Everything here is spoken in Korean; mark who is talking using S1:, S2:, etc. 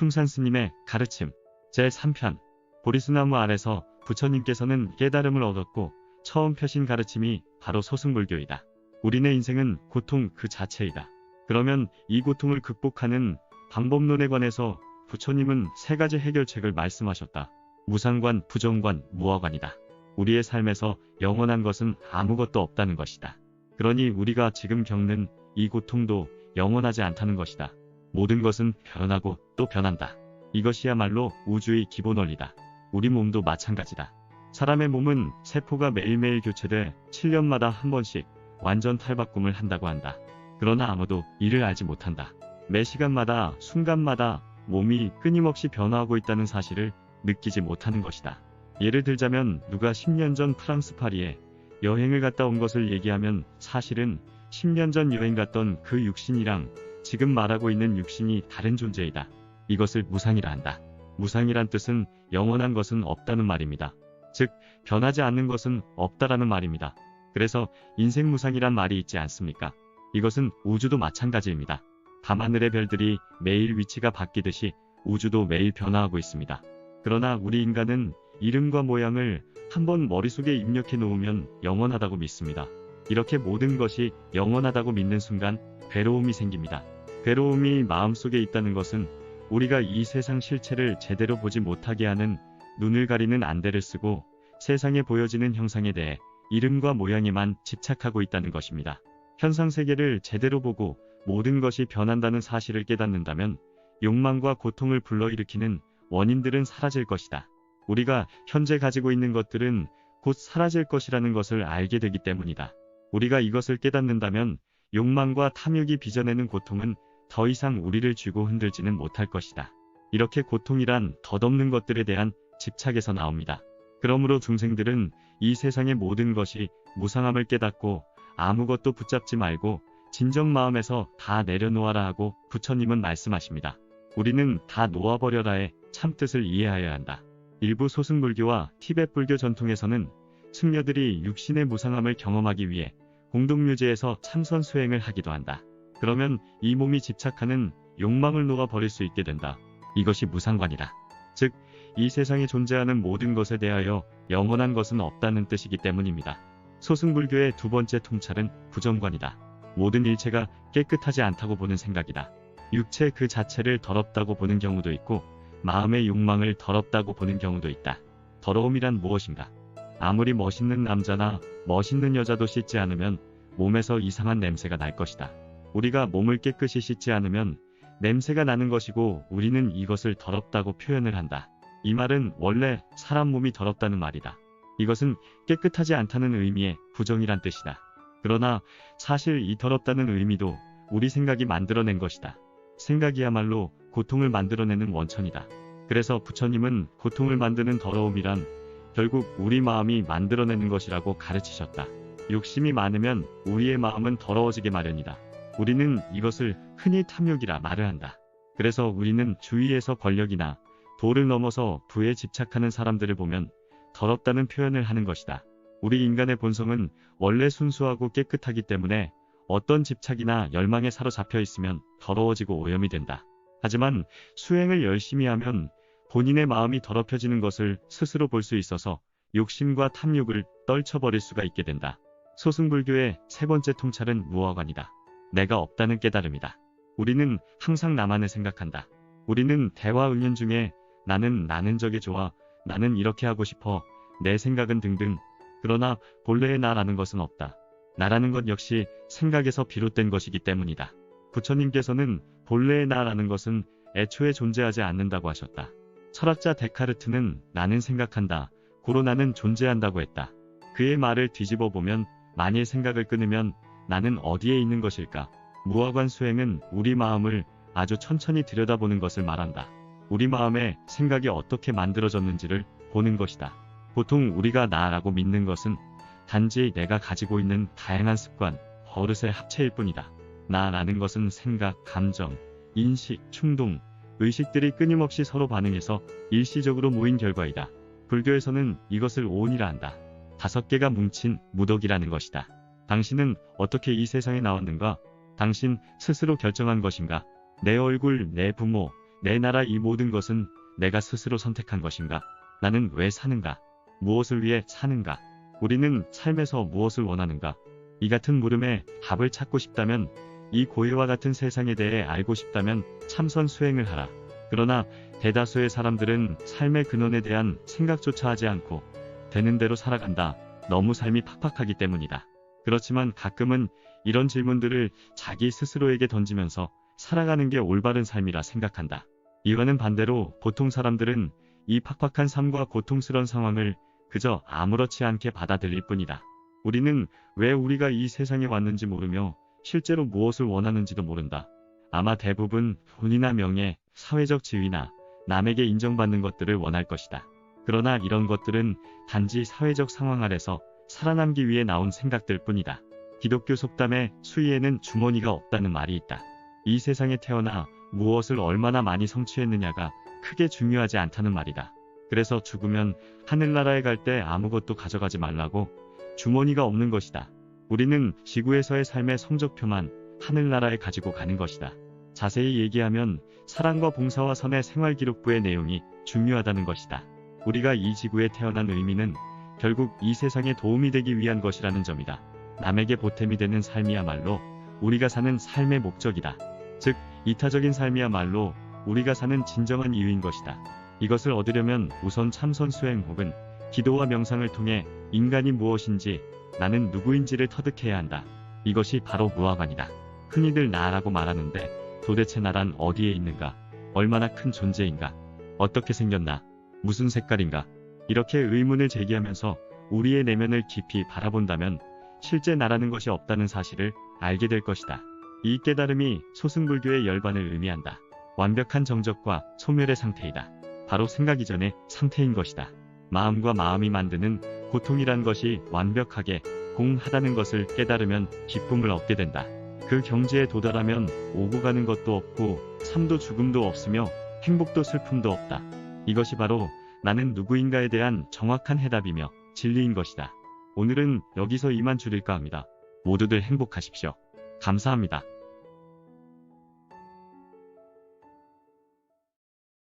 S1: 숭산 스님의 가르침 제3편 보리수나무 아래서 부처님께서는 깨달음을 얻었고 처음 펴신 가르침이 바로 소승불교이다. 우리네 인생은 고통 그 자체이다. 그러면 이 고통을 극복하는 방법론에 관해서 부처님은 세 가지 해결책을 말씀하셨다. 무상관, 부정관, 무아관이다. 우리의 삶에서 영원한 것은 아무것도 없다는 것이다. 그러니 우리가 지금 겪는 이 고통도 영원하지 않다는 것이다. 모든 것은 변하고 또 변한다. 이것이야말로 우주의 기본 원리다. 우리 몸도 마찬가지다. 사람의 몸은 세포가 매일매일 교체돼 7년마다 한 번씩 완전 탈바꿈을 한다고 한다. 그러나 아무도 이를 알지 못한다. 매 시간마다 순간마다 몸이 끊임없이 변화하고 있다는 사실을 느끼지 못하는 것이다. 예를 들자면 누가 10년 전 프랑스 파리에 여행을 갔다 온 것을 얘기하면 사실은 10년 전 여행 갔던 그 육신이랑 지금 말하고 있는 육신이 다른 존재이다. 이것을 무상이라 한다. 무상이란 뜻은 영원한 것은 없다는 말입니다. 즉 변하지 않는 것은 없다라는 말입니다. 그래서 인생무상이란 말이 있지 않습니까? 이것은 우주도 마찬가지입니다. 밤하늘의 별들이 매일 위치가 바뀌듯이 우주도 매일 변화하고 있습니다. 그러나 우리 인간은 이름과 모양을 한번 머릿속에 입력해 놓으면 영원하다고 믿습니다. 이렇게 모든 것이 영원하다고 믿는 순간 괴로움이 생깁니다. 괴로움이 마음속에 있다는 것은 우리가 이 세상 실체를 제대로 보지 못하게 하는 눈을 가리는 안대를 쓰고 세상에 보여지는 형상에 대해 이름과 모양에만 집착하고 있다는 것입니다. 현상세계를 제대로 보고 모든 것이 변한다는 사실을 깨닫는다면 욕망과 고통을 불러일으키는 원인들은 사라질 것이다. 우리가 현재 가지고 있는 것들은 곧 사라질 것이라는 것을 알게 되기 때문이다. 우리가 이것을 깨닫는다면 욕망과 탐욕이 빚어내는 고통은 더 이상 우리를 쥐고 흔들지는 못할 것이다. 이렇게 고통이란 덧없는 것들에 대한 집착에서 나옵니다. 그러므로 중생들은 이 세상의 모든 것이 무상함을 깨닫고 아무것도 붙잡지 말고 진정 마음에서 다 내려놓아라 하고 부처님은 말씀하십니다. 우리는 다 놓아버려라의 참뜻을 이해하여야 한다. 일부 소승불교와 티베트불교 전통에서는 승려들이 육신의 무상함을 경험하기 위해 공동묘지에서 참선 수행을 하기도 한다. 그러면 이 몸이 집착하는 욕망을 놓아버릴 수 있게 된다. 이것이 무상관이다. 즉, 이 세상에 존재하는 모든 것에 대하여 영원한 것은 없다는 뜻이기 때문입니다. 소승불교의 두 번째 통찰은 부정관이다. 모든 일체가 깨끗하지 않다고 보는 생각이다. 육체 그 자체를 더럽다고 보는 경우도 있고 마음의 욕망을 더럽다고 보는 경우도 있다. 더러움이란 무엇인가? 아무리 멋있는 남자나 멋있는 여자도 씻지 않으면 몸에서 이상한 냄새가 날 것이다. 우리가 몸을 깨끗이 씻지 않으면 냄새가 나는 것이고 우리는 이것을 더럽다고 표현을 한다. 이 말은 원래 사람 몸이 더럽다는 말이다. 이것은 깨끗하지 않다는 의미의 부정이란 뜻이다. 그러나 사실 이 더럽다는 의미도 우리 생각이 만들어낸 것이다. 생각이야말로 고통을 만들어내는 원천이다. 그래서 부처님은 고통을 만드는 더러움이란 결국 우리 마음이 만들어내는 것이라고 가르치셨다. 욕심이 많으면 우리의 마음은 더러워지게 마련이다. 우리는 이것을 흔히 탐욕이라 말을 한다. 그래서 우리는 주위에서 권력이나 도를 넘어서 부에 집착하는 사람들을 보면 더럽다는 표현을 하는 것이다. 우리 인간의 본성은 원래 순수하고 깨끗하기 때문에 어떤 집착이나 열망에 사로잡혀 있으면 더러워지고 오염이 된다. 하지만 수행을 열심히 하면 본인의 마음이 더럽혀지는 것을 스스로 볼 수 있어서 욕심과 탐욕을 떨쳐버릴 수가 있게 된다. 소승불교의 세 번째 통찰은 무아관이다. 내가 없다는 깨달음이다. 우리는 항상 나만을 생각한다. 우리는 대화응연 중에 나는 저게 좋아, 나는 이렇게 하고 싶어, 내 생각은 등등. 그러나 본래의 나라는 것은 없다. 나라는 것 역시 생각에서 비롯된 것이기 때문이다. 부처님께서는 본래의 나라는 것은 애초에 존재하지 않는다고 하셨다. 철학자 데카르트는 나는 생각한다, 고로 나는 존재한다고 했다. 그의 말을 뒤집어 보면 만일 생각을 끊으면 나는 어디에 있는 것일까? 무아관 수행은 우리 마음을 아주 천천히 들여다보는 것을 말한다. 우리 마음에 생각이 어떻게 만들어졌는지를 보는 것이다. 보통 우리가 나라고 믿는 것은 단지 내가 가지고 있는 다양한 습관, 버릇의 합체일 뿐이다. 나라는 것은 생각, 감정, 인식, 충동, 의식들이 끊임없이 서로 반응해서 일시적으로 모인 결과이다. 불교에서는 이것을 오온이라 한다. 5개가 뭉친 무덕이라는 것이다. 당신은 어떻게 이 세상에 나왔는가? 당신 스스로 결정한 것인가? 내 얼굴, 내 부모, 내 나라 이 모든 것은 내가 스스로 선택한 것인가? 나는 왜 사는가? 무엇을 위해 사는가? 우리는 삶에서 무엇을 원하는가? 이 같은 물음에 답을 찾고 싶다면, 이 고해와 같은 세상에 대해 알고 싶다면 참선 수행을 하라. 그러나 대다수의 사람들은 삶의 근원에 대한 생각조차 하지 않고 되는 대로 살아간다. 너무 삶이 팍팍하기 때문이다. 그렇지만 가끔은 이런 질문들을 자기 스스로에게 던지면서 살아가는 게 올바른 삶이라 생각한다. 이와는 반대로 보통 사람들은 이 팍팍한 삶과 고통스러운 상황을 그저 아무렇지 않게 받아들일 뿐이다. 우리는 왜 우리가 이 세상에 왔는지 모르며 실제로 무엇을 원하는지도 모른다. 아마 대부분 돈이나 명예, 사회적 지위나 남에게 인정받는 것들을 원할 것이다. 그러나 이런 것들은 단지 사회적 상황 아래서 살아남기 위해 나온 생각들 뿐이다. 기독교 속담에 수의에는 주머니가 없다는 말이 있다. 이 세상에 태어나 무엇을 얼마나 많이 성취했느냐가 크게 중요하지 않다는 말이다. 그래서 죽으면 하늘나라에 갈 때 아무것도 가져가지 말라고, 주머니가 없는 것이다. 우리는 지구에서의 삶의 성적표만 하늘나라에 가지고 가는 것이다. 자세히 얘기하면 사랑과 봉사와 선의 생활기록부의 내용이 중요하다는 것이다. 우리가 이 지구에 태어난 의미는 결국 이 세상에 도움이 되기 위한 것이라는 점이다. 남에게 보탬이 되는 삶이야말로 우리가 사는 삶의 목적이다. 즉, 이타적인 삶이야말로 우리가 사는 진정한 이유인 것이다. 이것을 얻으려면 우선 참선 수행 혹은 기도와 명상을 통해 인간이 무엇인지, 나는 누구인지를 터득해야 한다. 이것이 바로 무아관이다. 흔히들 나라고 말하는데 도대체 나란 어디에 있는가? 얼마나 큰 존재인가? 어떻게 생겼나? 무슨 색깔인가? 이렇게 의문을 제기하면서 우리의 내면을 깊이 바라본다면 실제 나라는 것이 없다는 사실을 알게 될 것이다. 이 깨달음이 소승불교의 열반을 의미한다. 완벽한 정적과 소멸의 상태이다. 바로 생각 이전의 상태인 것이다. 마음과 마음이 만드는 고통이란 것이 완벽하게 공하다는 것을 깨달으면 기쁨을 얻게 된다. 그 경지에 도달하면 오고 가는 것도 없고 삶도 죽음도 없으며 행복도 슬픔도 없다. 이것이 바로 나는 누구인가에 대한 정확한 해답이며 진리인 것이다. 오늘은 여기서 이만 줄일까 합니다. 모두들 행복하십시오. 감사합니다.